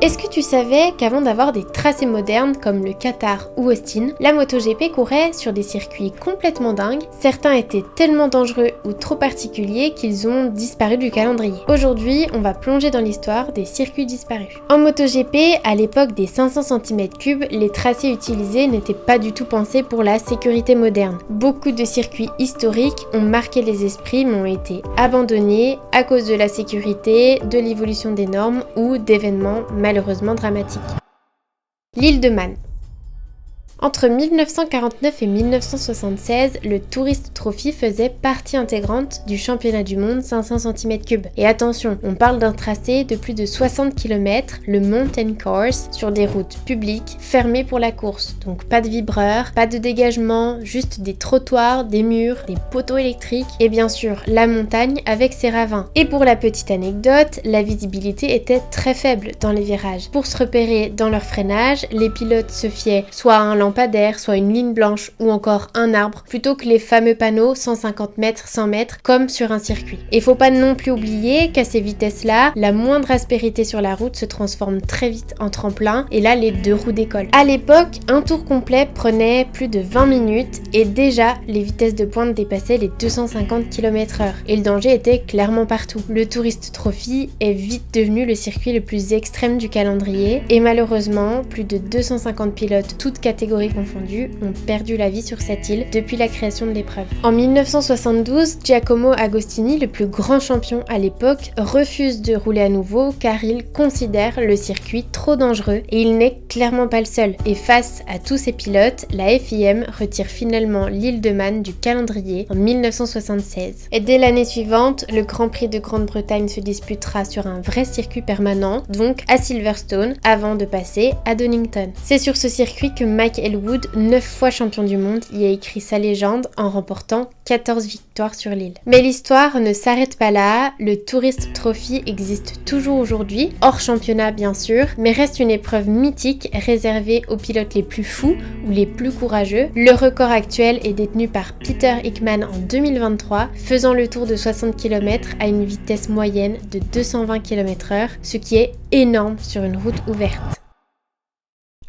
Est-ce que tu savais qu'avant d'avoir des tracés modernes comme le Qatar ou Austin, la MotoGP courait sur des circuits complètement dingues? Certains étaient tellement dangereux ou trop particuliers qu'ils ont disparu du calendrier. Aujourd'hui, on va plonger dans l'histoire des circuits disparus. En MotoGP, à l'époque des 500 cm3, les tracés utilisés n'étaient pas du tout pensés pour la sécurité moderne. Beaucoup de circuits historiques ont marqué les esprits mais ont été abandonnés à cause de la sécurité, de l'évolution des normes ou d'événements malheureusement dramatique. L'île de Man. Entre 1949 et 1976, le Tourist Trophy faisait partie intégrante du championnat du monde 500 cm3. Et attention, on parle d'un tracé de plus de 60 km, le Mountain Course, sur des routes publiques fermées pour la course. Donc pas de vibreurs, pas de dégagement, juste des trottoirs, des murs, des poteaux électriques et bien sûr la montagne avec ses ravins. Et pour la petite anecdote, la visibilité était très faible dans les virages. Pour se repérer dans leur freinage, les pilotes se fiaient soit à un lampadaire, soit une ligne blanche ou encore un arbre, plutôt que les fameux panneaux 150 mètres, 100 mètres, comme sur un circuit. Et faut pas non plus oublier qu'à ces vitesses-là, la moindre aspérité sur la route se transforme très vite en tremplin, et là les deux roues décollent. À l'époque, un tour complet prenait plus de 20 minutes, et déjà les vitesses de pointe dépassaient les 250 km/h, et le danger était clairement partout. Le Tourist Trophy est vite devenu le circuit le plus extrême du calendrier, et malheureusement, plus de 250 pilotes, toutes catégories confondues, ont perdu la vie sur cette île depuis la création de l'épreuve. En 1972, Giacomo Agostini, le plus grand champion à l'époque, refuse de rouler à nouveau car il considère le circuit trop dangereux et il n'est clairement pas le seul. Et face à tous ces pilotes, la FIM retire finalement l'île de Man du calendrier en 1976. Et dès l'année suivante, le Grand Prix de Grande-Bretagne se disputera sur un vrai circuit permanent, donc à Silverstone, avant de passer à Donington. C'est sur ce circuit que Mike Elwood, 9 fois champion du monde, y a écrit sa légende en remportant 14 victoires sur l'île. Mais l'histoire ne s'arrête pas là, le Tourist Trophy existe toujours aujourd'hui, hors championnat bien sûr, mais reste une épreuve mythique réservée aux pilotes les plus fous ou les plus courageux. Le record actuel est détenu par Peter Hickman en 2023, faisant le tour de 60 km à une vitesse moyenne de 220 km/h, ce qui est énorme sur une route ouverte.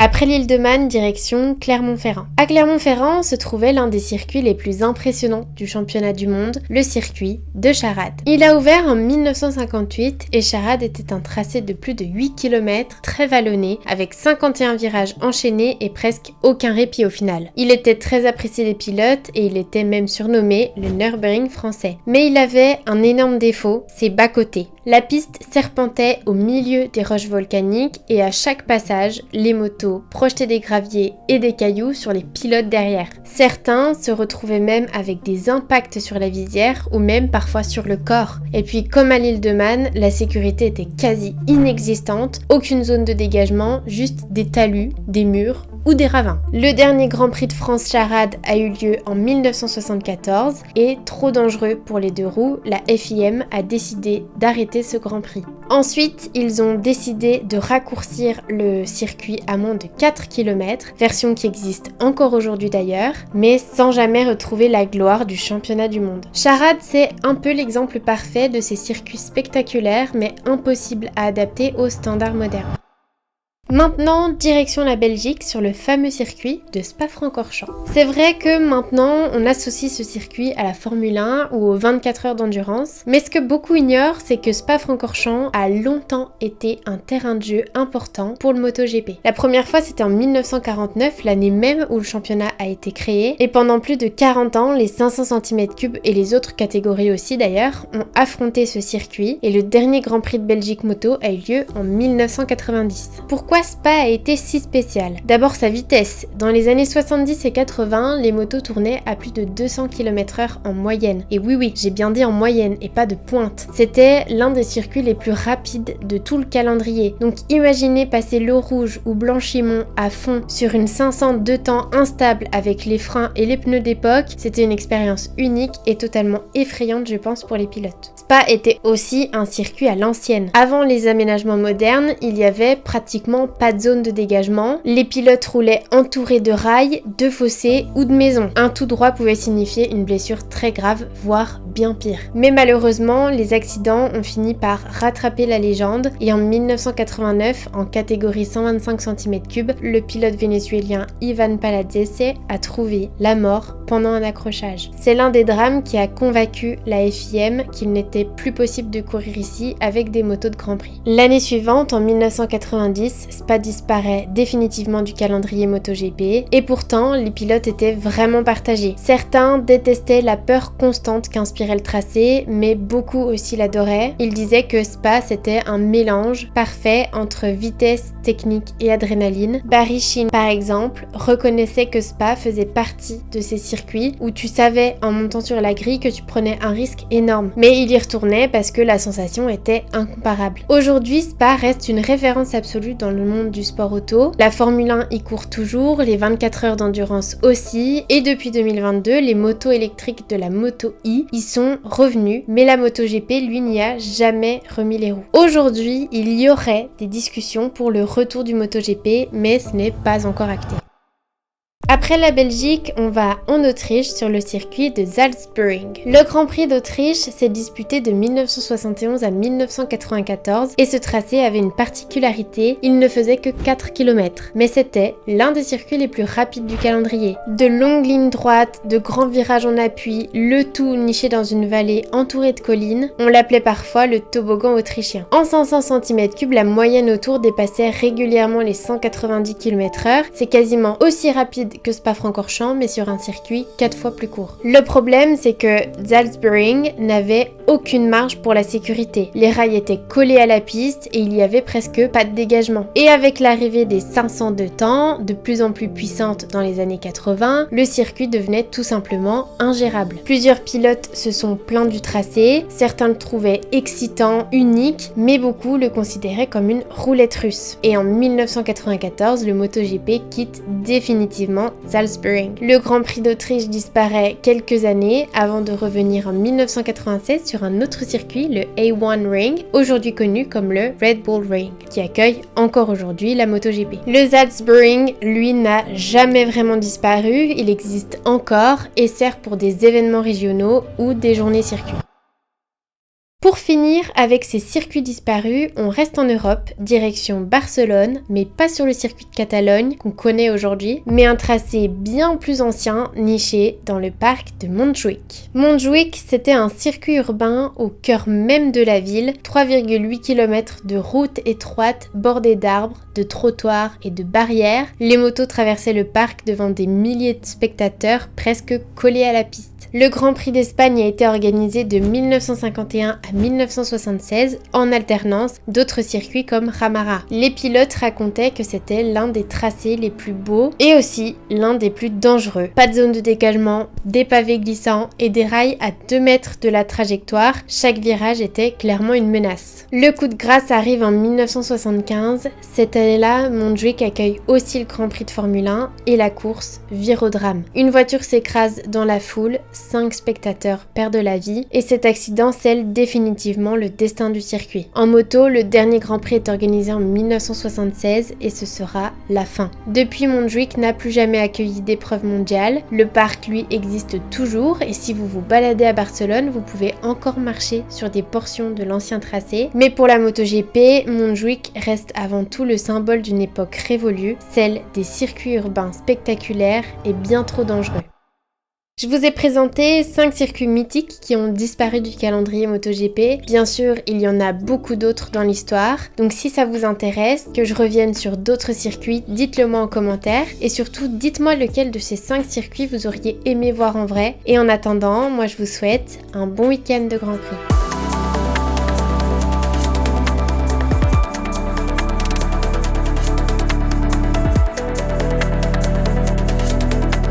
Après l'île de Man, direction Clermont-Ferrand. À Clermont-Ferrand se trouvait l'un des circuits les plus impressionnants du championnat du monde, le circuit de Charade. Il a ouvert en 1958 et Charade était un tracé de plus de 8 km, très vallonné, avec 51 virages enchaînés et presque aucun répit au final. Il était très apprécié des pilotes et il était même surnommé le Nürburgring français. Mais il avait un énorme défaut, ses bas-côtés. La piste serpentait au milieu des roches volcaniques et à chaque passage, les motos projetaient des graviers et des cailloux sur les pilotes derrière. Certains se retrouvaient même avec des impacts sur la visière ou même parfois sur le corps. Et puis comme à l'île de Man, la sécurité était quasi inexistante, aucune zone de dégagement, juste des talus, des murs ou des ravins. Le dernier Grand Prix de France Charade a eu lieu en 1974 et trop dangereux pour les deux roues, la FIM a décidé d'arrêter ce Grand Prix. Ensuite, ils ont décidé de raccourcir le circuit à moins de 4 km, version qui existe encore aujourd'hui d'ailleurs, mais sans jamais retrouver la gloire du championnat du monde. Charade, c'est un peu l'exemple parfait de ces circuits spectaculaires mais impossibles à adapter aux standards modernes. Maintenant, direction la Belgique sur le fameux circuit de Spa-Francorchamps. C'est vrai que maintenant, on associe ce circuit à la Formule 1 ou aux 24 heures d'endurance, mais ce que beaucoup ignorent, c'est que Spa-Francorchamps a longtemps été un terrain de jeu important pour le MotoGP. La première fois, c'était en 1949, l'année même où le championnat a été créé, et pendant plus de 40 ans, les 500 cm3 et les autres catégories aussi d'ailleurs, ont affronté ce circuit, et le dernier Grand Prix de Belgique moto a eu lieu en 1990. Pourquoi Spa a été si spécial? D'abord sa vitesse. Dans les années 70 et 80, les motos tournaient à plus de 200 km/h en moyenne. Et oui, j'ai bien dit en moyenne et pas de pointe. C'était l'un des circuits les plus rapides de tout le calendrier. Donc imaginez passer l'eau rouge ou Blanchimont à fond sur une 500 deux temps instable avec les freins et les pneus d'époque, c'était une expérience unique et totalement effrayante je pense pour les pilotes. Spa était aussi un circuit à l'ancienne. Avant les aménagements modernes, il y avait pratiquement pas de zone de dégagement. Les pilotes roulaient entourés de rails, de fossés ou de maisons. Un tout droit pouvait signifier une blessure très grave, voire bien pire. Mais malheureusement, les accidents ont fini par rattraper la légende et en 1989, en catégorie 125 cm3, le pilote vénézuélien Ivan Paladese a trouvé la mort pendant un accrochage. C'est l'un des drames qui a convaincu la FIM qu'il n'était plus possible de courir ici avec des motos de Grand Prix. L'année suivante, en 1990, Spa disparaît définitivement du calendrier MotoGP et pourtant les pilotes étaient vraiment partagés. Certains détestaient la peur constante qu'inspirait le tracé, mais beaucoup aussi l'adoraient. Ils disaient que Spa c'était un mélange parfait entre vitesse, technique et adrénaline. Barry Sheene par exemple reconnaissait que Spa faisait partie de ces circuits où tu savais en montant sur la grille que tu prenais un risque énorme, mais il y retournait parce que la sensation était incomparable. Aujourd'hui, Spa reste une référence absolue dans le monde du sport auto. La Formule 1 y court toujours, les 24 heures d'endurance aussi, et depuis 2022, les motos électriques de la Moto E y sont revenus, mais la MotoGP, lui, n'y a jamais remis les roues. Aujourd'hui, il y aurait des discussions pour le retour du MotoGP, mais ce n'est pas encore acté. Après la Belgique, on va en Autriche sur le circuit de Salzburg. Le Grand Prix d'Autriche s'est disputé de 1971 à 1994 et ce tracé avait une particularité, il ne faisait que 4 km. Mais c'était l'un des circuits les plus rapides du calendrier. De longues lignes droites, de grands virages en appui, le tout niché dans une vallée entourée de collines, on l'appelait parfois le toboggan autrichien. En 500 cm3, la moyenne autour dépassait régulièrement les 190 km/h, c'est quasiment aussi rapide que Spa-Francorchamps, mais sur un circuit 4 fois plus court. Le problème, c'est que Salzburg n'avait aucune marge pour la sécurité. Les rails étaient collés à la piste et il y avait presque pas de dégagement. Et avec l'arrivée des 500 de temps, de plus en plus puissantes dans les années 80, le circuit devenait tout simplement ingérable. Plusieurs pilotes se sont plaints du tracé, certains le trouvaient excitant, unique, mais beaucoup le considéraient comme une roulette russe. Et en 1994, le MotoGP quitte définitivement Salzburg. Le Grand Prix d'Autriche disparaît quelques années avant de revenir en 1996 sur un autre circuit, le A1 Ring, aujourd'hui connu comme le Red Bull Ring, qui accueille encore aujourd'hui la MotoGP. Le Salzburg, lui, n'a jamais vraiment disparu, il existe encore et sert pour des événements régionaux ou des journées circuits. Pour finir, avec ces circuits disparus, on reste en Europe, direction Barcelone, mais pas sur le circuit de Catalogne qu'on connaît aujourd'hui, mais un tracé bien plus ancien, niché dans le parc de Montjuïc. Montjuïc, c'était un circuit urbain au cœur même de la ville, 3,8 km de routes étroites bordées d'arbres, de trottoirs et de barrières. Les motos traversaient le parc devant des milliers de spectateurs presque collés à la piste. Le Grand Prix d'Espagne a été organisé de 1951 à 1976 en alternance d'autres circuits comme Ramara. Les pilotes racontaient que c'était l'un des tracés les plus beaux et aussi l'un des plus dangereux. Pas de zone de dégagement, des pavés glissants et des rails à 2 mètres de la trajectoire. Chaque virage était clairement une menace. Le coup de grâce arrive en 1975. Cette année-là, Montjuïc accueille aussi le Grand Prix de Formule 1 et la course vire au drame. Une voiture s'écrase dans la foule, 5 spectateurs perdent la vie et cet accident scelle définitivement le destin du circuit. En moto, le dernier Grand Prix est organisé en 1976 et ce sera la fin. Depuis, Montjuïc n'a plus jamais accueilli d'épreuve mondiale. Le parc, lui, existe toujours et si vous vous baladez à Barcelone, vous pouvez encore marcher sur des portions de l'ancien tracé. Mais pour la MotoGP, Montjuïc reste avant tout le symbole d'une époque révolue, celle des circuits urbains spectaculaires et bien trop dangereux. Je vous ai présenté 5 circuits mythiques qui ont disparu du calendrier MotoGP. Bien sûr, il y en a beaucoup d'autres dans l'histoire. Donc si ça vous intéresse, que je revienne sur d'autres circuits, dites-le moi en commentaire. Et surtout, dites-moi lequel de ces 5 circuits vous auriez aimé voir en vrai. Et en attendant, moi je vous souhaite un bon week-end de Grand Prix.